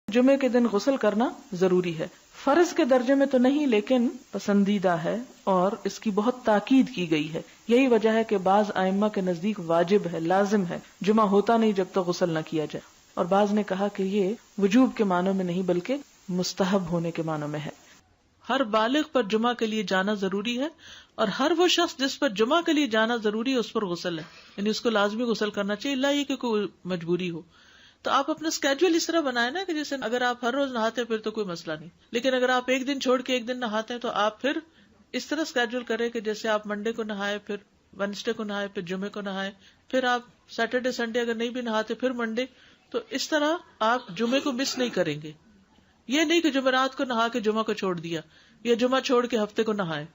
جمعے کے دن غسل کرنا ضروری ہے. فرض کے درجے میں تو نہیں لیکن پسندیدہ ہے اور اس کی بہت تاکید کی گئی ہے. یہی وجہ ہے کہ بعض ائمہ کے نزدیک واجب ہے، لازم ہے، جمعہ ہوتا نہیں جب تک غسل نہ کیا جائے. اور بعض نے کہا کہ یہ وجوب کے معنوں میں نہیں بلکہ مستحب ہونے کے معنوں میں ہے. ہر بالغ پر جمعہ کے لیے جانا ضروری ہے اور ہر وہ شخص جس پر جمعہ کے لیے جانا ضروری ہے اس پر غسل ہے، یعنی اس کو لازمی غسل کرنا چاہیے، الا یہ کہ کوئی مجبوری ہو. تو آپ اپنا اسکیجول اس طرح بنائیں نا کہ جیسے اگر آپ ہر روز نہاتے ہیں پھر تو کوئی مسئلہ نہیں، لیکن اگر آپ ایک دن چھوڑ کے ایک دن نہاتے ہیں تو آپ پھر اس طرح اسکیجول کریں کہ جیسے آپ منڈے کو نہائے، پھر وینسڈے کو نہائے، پھر جمعے کو نہائے، پھر آپ سیٹرڈے سنڈے اگر نہیں بھی نہاتے پھر منڈے. تو اس طرح آپ جمعے کو مس نہیں کریں گے. یہ نہیں کہ جمعرات کو نہا کے جمعہ کو چھوڑ دیا یا جمعہ چھوڑ کے ہفتے کو نہائے،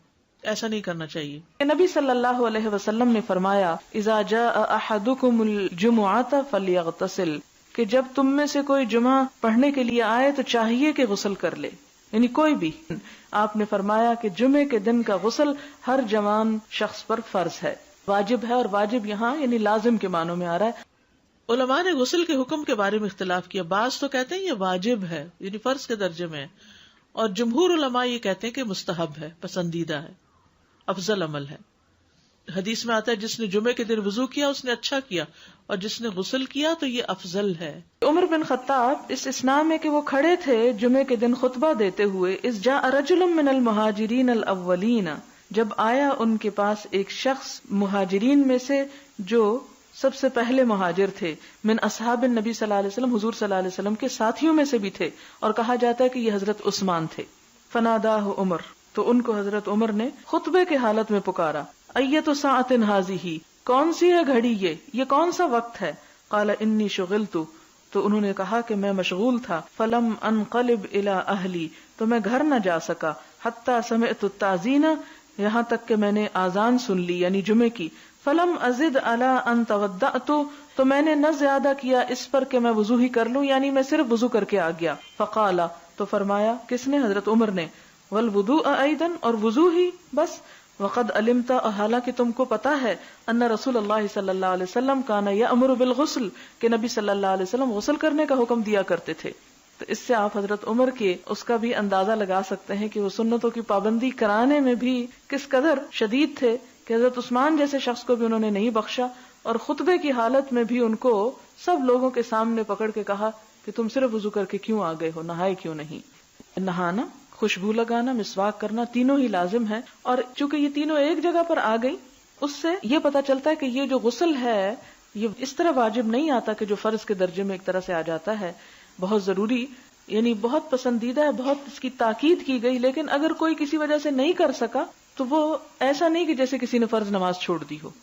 ایسا نہیں کرنا چاہیے. نبی صلی اللہ علیہ وسلم نے فرمایا اذا جاء احدکم الجمعۃ فلیغتسل، کہ جب تم میں سے کوئی جمعہ پڑھنے کے لیے آئے تو چاہیے کہ غسل کر لے، یعنی کوئی بھی. آپ نے فرمایا کہ جمعے کے دن کا غسل ہر جوان شخص پر فرض ہے، واجب ہے، اور واجب یہاں یعنی لازم کے معنوں میں آ رہا ہے. علماء نے غسل کے حکم کے بارے میں اختلاف کیا. بعض تو کہتے ہیں یہ واجب ہے یعنی فرض کے درجے میں ہے، اور جمہور علماء یہ کہتے ہیں کہ مستحب ہے، پسندیدہ ہے، افضل عمل ہے. حدیث میں آتا ہے جس نے جمعے کے دن وضو کیا اس نے اچھا کیا، اور جس نے غسل کیا تو یہ افضل ہے. عمر بن خطاب اس اسنا میں کہ وہ کھڑے تھے جمعے کے دن خطبہ دیتے ہوئے، اذ جاء رجل من المہاجرین الاولین، جب آیا ان کے پاس ایک شخص مہاجرین میں سے جو سب سے پہلے مہاجر تھے، من اصحاب النبی صلی اللہ علیہ وسلم، حضور صلی اللہ علیہ وسلم کے ساتھیوں میں سے بھی تھے، اور کہا جاتا ہے کہ یہ حضرت عثمان تھے. فناداہ عمر، تو ان کو حضرت عمر نے خطبے کے حالت میں پکارا، ایت ساعۃ ھذہ، کون سی ہے گھڑی یہ کون سا وقت ہے؟ قال انی شغلت، تو انہوں نے کہا کہ میں مشغول تھا. فلم انقلب الی اہلی، تو میں گھر نہ جا سکا. حتی سمعت التاذین، یہاں تک کہ میں نے آذان سن لی یعنی جمعے کی. فلم ازد علی ان توضأت، تو میں نے نہ زیادہ کیا اس پر کہ میں وضو ہی کر لوں، یعنی میں صرف وضو کر کے آ گیا. فقال، تو فرمایا، کس نے؟ حضرت عمر نے. والوضوء ایضا، اور وضو ہی بس. وقد علمت، حالانکہ تم کو پتا ہے، ان رسول اللہ صلی اللہ علیہ وسلم کان یأمر بالغسل، کہ نبی صلی اللہ علیہ وسلم غسل کرنے کا حکم دیا کرتے تھے. تو اس سے آپ حضرت عمر کے اس کا بھی اندازہ لگا سکتے ہیں کہ وہ سنتوں کی پابندی کرانے میں بھی کس قدر شدید تھے، کہ حضرت عثمان جیسے شخص کو بھی انہوں نے نہیں بخشا، اور خطبے کی حالت میں بھی ان کو سب لوگوں کے سامنے پکڑ کے کہا کہ تم صرف وضو کر کے کیوں آ گئے ہو، نہائے کیوں نہیں؟ نہانا، خوشبو لگانا، مسواک کرنا، تینوں ہی لازم ہے. اور چونکہ یہ تینوں ایک جگہ پر آ گئی، اس سے یہ پتا چلتا ہے کہ یہ جو غسل ہے یہ اس طرح واجب نہیں آتا کہ جو فرض کے درجے میں ایک طرح سے آ جاتا ہے، بہت ضروری، یعنی بہت پسندیدہ ہے، بہت اس کی تاکید کی گئی. لیکن اگر کوئی کسی وجہ سے نہیں کر سکا تو وہ ایسا نہیں کہ جیسے کسی نے فرض نماز چھوڑ دی ہو.